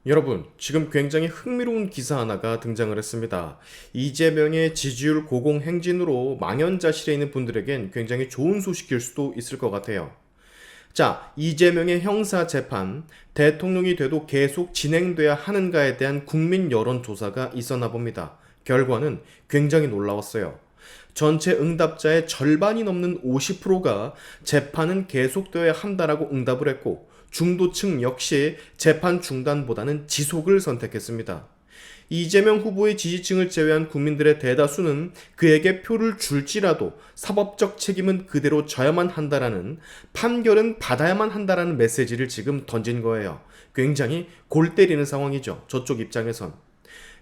여러분, 지금 굉장히 흥미로운 기사 하나가 등장을 했습니다. 이재명의 지지율 고공행진으로 망연자실해 있는 분들에겐 굉장히 좋은 소식일 수도 있을 것 같아요. 자, 이재명의 형사재판, 대통령이 돼도 계속 진행돼야 하는가에 대한 국민 여론조사가 있었나 봅니다. 결과는 굉장히 놀라웠어요. 전체 응답자의 절반이 넘는 50%가 재판은 계속되어야 한다라고 응답을 했고, 중도층 역시 재판 중단보다는 지속을 선택했습니다. 이재명 후보의 지지층을 제외한 국민들의 대다수는 그에게 표를 줄지라도 사법적 책임은 그대로 져야만 한다라는, 판결은 받아야만 한다라는 메시지를 지금 던진 거예요. 굉장히 골 때리는 상황이죠. 저쪽 입장에선.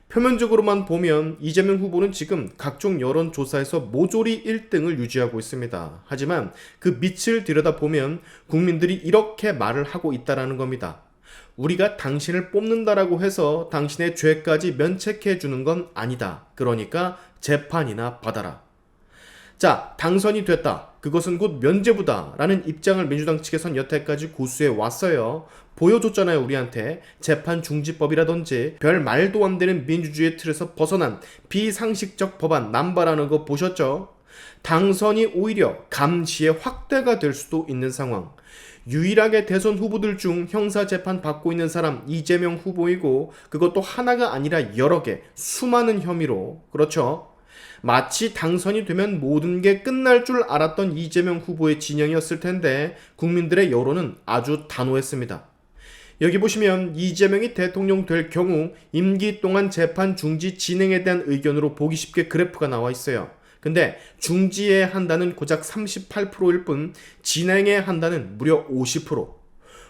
표면적으로만 보면 이재명 후보는 지금 각종 여론조사에서 모조리 1등을 유지하고 있습니다. 하지만 그 밑을 들여다보면 국민들이 이렇게 말을 하고 있다라는 겁니다. 우리가 당신을 뽑는다라고 해서 당신의 죄까지 면책해 주는 건 아니다. 그러니까 재판이나 받아라. 자, 당선이 됐다. 그것은 곧 면죄부다. 라는 입장을 민주당 측에선 여태까지 고수해 왔어요. 보여줬잖아요, 우리한테. 재판 중지법이라든지 별 말도 안 되는 민주주의 틀에서 벗어난 비상식적 법안 남발하는 거 보셨죠? 당선이 오히려 감시의 확대가 될 수도 있는 상황. 유일하게 대선 후보들 중 형사재판 받고 있는 사람 이재명 후보이고, 그것도 하나가 아니라 여러 개, 수많은 혐의로. 그렇죠? 마치 당선이 되면 모든 게 끝날 줄 알았던 이재명 후보의 진영이었을 텐데 국민들의 여론은 아주 단호했습니다. 여기 보시면 이재명이 대통령 될 경우 임기 동안 재판 중지 진행에 대한 의견으로 보기 쉽게 그래프가 나와 있어요. 근데 중지해야 한다는 고작 38%일 뿐 진행해야 한다는 무려 50%.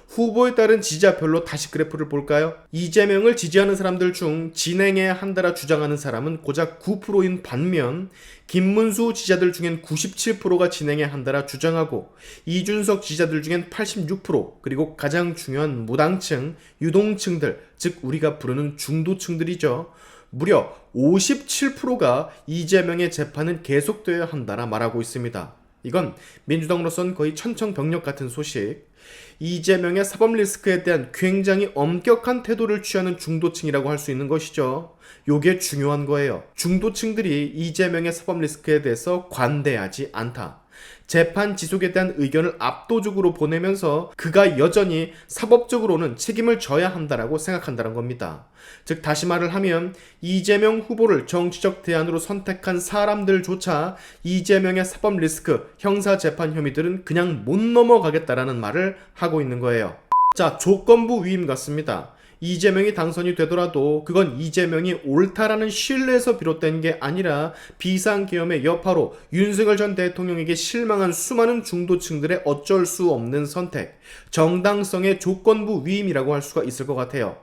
후보에 따른 지지자별로 다시 그래프를 볼까요? 이재명을 지지하는 사람들 중 진행해야 한다라 주장하는 사람은 고작 9%인 반면 김문수 지지자들 중엔 97%가 진행해야 한다라 주장하고, 이준석 지지자들 중엔 86%, 그리고 가장 중요한 무당층, 유동층들, 즉 우리가 부르는 중도층들이죠. 무려 57%가 이재명의 재판은 계속되어야 한다라 말하고 있습니다. 이건 민주당으로선 거의 천청병력 같은 소식. 이재명의 사법 리스크에 대한 굉장히 엄격한 태도를 취하는 중도층이라고 할 수 있는 것이죠. 요게 중요한 거예요. 중도층들이 이재명의 사법 리스크에 대해서 관대하지 않다. 재판 지속에 대한 의견을 압도적으로 보내면서 그가 여전히 사법적으로는 책임을 져야 한다라고 생각한다는 겁니다. 즉 다시 말을 하면 이재명 후보를 정치적 대안으로 선택한 사람들조차 이재명의 사법 리스크, 형사재판 혐의들은 그냥 못 넘어가겠다라는 말을 하고 있는 거예요. 자, 조건부 위임 같습니다. 이재명이 당선이 되더라도 그건 이재명이 옳다라는 신뢰에서 비롯된 게 아니라 비상계엄의 여파로 윤석열 전 대통령에게 실망한 수많은 중도층들의 어쩔 수 없는 선택, 정당성의 조건부 위임이라고 할 수가 있을 것 같아요.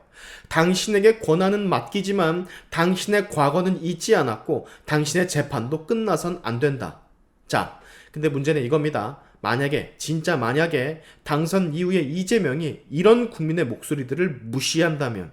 당신에게 권한은 맡기지만 당신의 과거는 잊지 않았고 당신의 재판도 끝나선 안 된다. 자, 근데 문제는 이겁니다. 진짜 만약에 당선 이후에 이재명이 이런 국민의 목소리들을 무시한다면,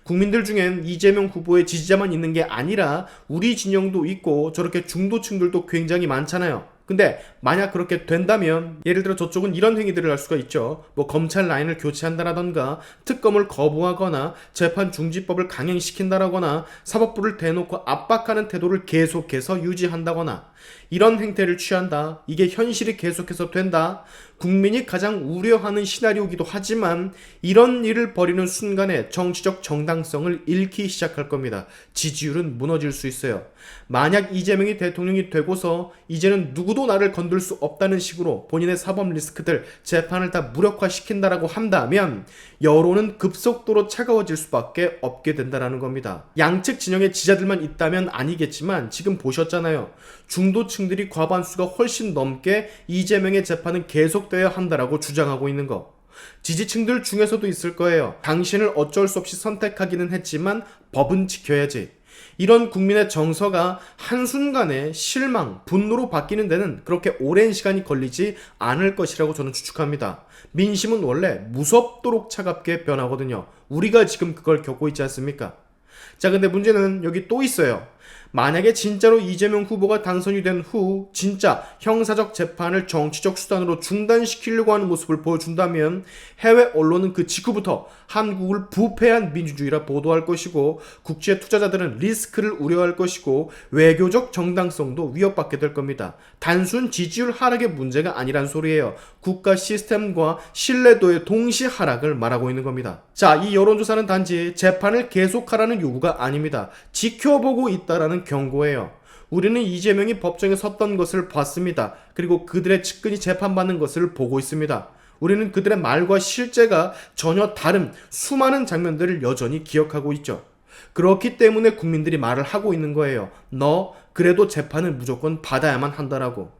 국민들 중엔 이재명 후보의 지지자만 있는 게 아니라 우리 진영도 있고 저렇게 중도층들도 굉장히 많잖아요. 근데 만약 그렇게 된다면 예를 들어 저쪽은 이런 행위들을 할 수가 있죠. 검찰 라인을 교체한다라던가, 특검을 거부하거나, 재판 중지법을 강행시킨다라거나, 사법부를 대놓고 압박하는 태도를 계속해서 유지한다거나, 이런 행태를 취한다. 이게 현실이 계속해서 된다. 국민이 가장 우려하는 시나리오이기도 하지만 이런 일을 벌이는 순간에 정치적 정당성을 잃기 시작할 겁니다. 지지율은 무너질 수 있어요. 만약 이재명이 대통령이 되고서 이제는 누구도 나를 건들 수 없다는 식으로 본인의 사법 리스크들, 재판을 다 무력화시킨다라고 한다면 여론은 급속도로 차가워질 수밖에 없게 된다는 겁니다. 양측 진영의 지지자들만 있다면 아니겠지만 지금 보셨잖아요. 중도층들이 과반수가 훨씬 넘게 이재명의 재판은 계속되어야 한다라고 주장하고 있는 거. 지지층들 중에서도 있을 거예요. 당신을 어쩔 수 없이 선택하기는 했지만 법은 지켜야지. 이런 국민의 정서가 한순간에 실망, 분노로 바뀌는 데는 그렇게 오랜 시간이 걸리지 않을 것이라고 저는 추측합니다. 민심은 원래 무섭도록 차갑게 변하거든요. 우리가 지금 그걸 겪고 있지 않습니까? 자, 근데 문제는 여기 또 있어요. 만약에 진짜로 이재명 후보가 당선이 된 후 진짜 형사적 재판을 정치적 수단으로 중단시키려고 하는 모습을 보여준다면 해외 언론은 그 직후부터 한국을 부패한 민주주의라 보도할 것이고 국제 투자자들은 리스크를 우려할 것이고 외교적 정당성도 위협받게 될 겁니다. 단순 지지율 하락의 문제가 아니란 소리예요. 국가 시스템과 신뢰도의 동시 하락을 말하고 있는 겁니다. 자, 이 여론조사는 단지 재판을 계속하라는 요구가 아닙니다. 지켜보고 있다라는 경고예요. 우리는 이재명이 법정에 섰던 것을 봤습니다. 그리고 그들의 측근이 재판받는 것을 보고 있습니다. 우리는 그들의 말과 실제가 전혀 다른 수많은 장면들을 여전히 기억하고 있죠. 그렇기 때문에 국민들이 말을 하고 있는 거예요. 너 그래도 재판을 무조건 받아야만 한다라고.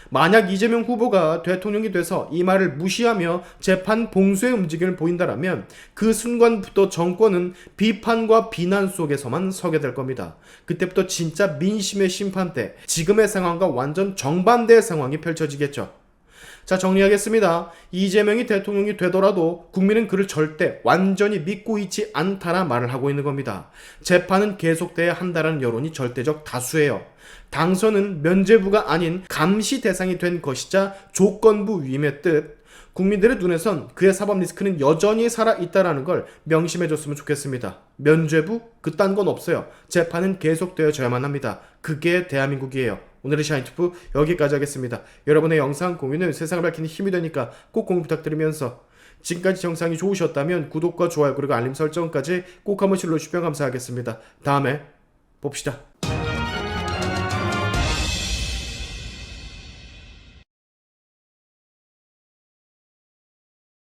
만약 이재명 후보가 대통령이 돼서 이 말을 무시하며 재판 봉쇄의 움직임을 보인다라면 그 순간부터 정권은 비판과 비난 속에서만 서게 될 겁니다. 그때부터 진짜 민심의 심판대, 지금의 상황과 완전 정반대의 상황이 펼쳐지겠죠. 자, 정리하겠습니다. 이재명이 대통령이 되더라도 국민은 그를 절대 완전히 믿고 있지 않다라 말을 하고 있는 겁니다. 재판은 계속돼야 한다는 여론이 절대적 다수예요. 당선은 면죄부가 아닌 감시 대상이 된 것이자 조건부 위임의 뜻. 국민들의 눈에선 그의 사법 리스크는 여전히 살아있다라는 걸 명심해줬으면 좋겠습니다. 면죄부? 그딴 건 없어요. 재판은 계속되어져야만 합니다. 그게 대한민국이에요. 오늘의 샤인투프 여기까지 하겠습니다. 여러분의 영상 공유는 세상을 밝히는 힘이 되니까 꼭 공유 부탁드리면서 지금까지 영상이 좋으셨다면 구독과 좋아요 그리고 알림 설정까지 꼭 한 번씩 눌러주시면 감사하겠습니다. 다음에 봅시다.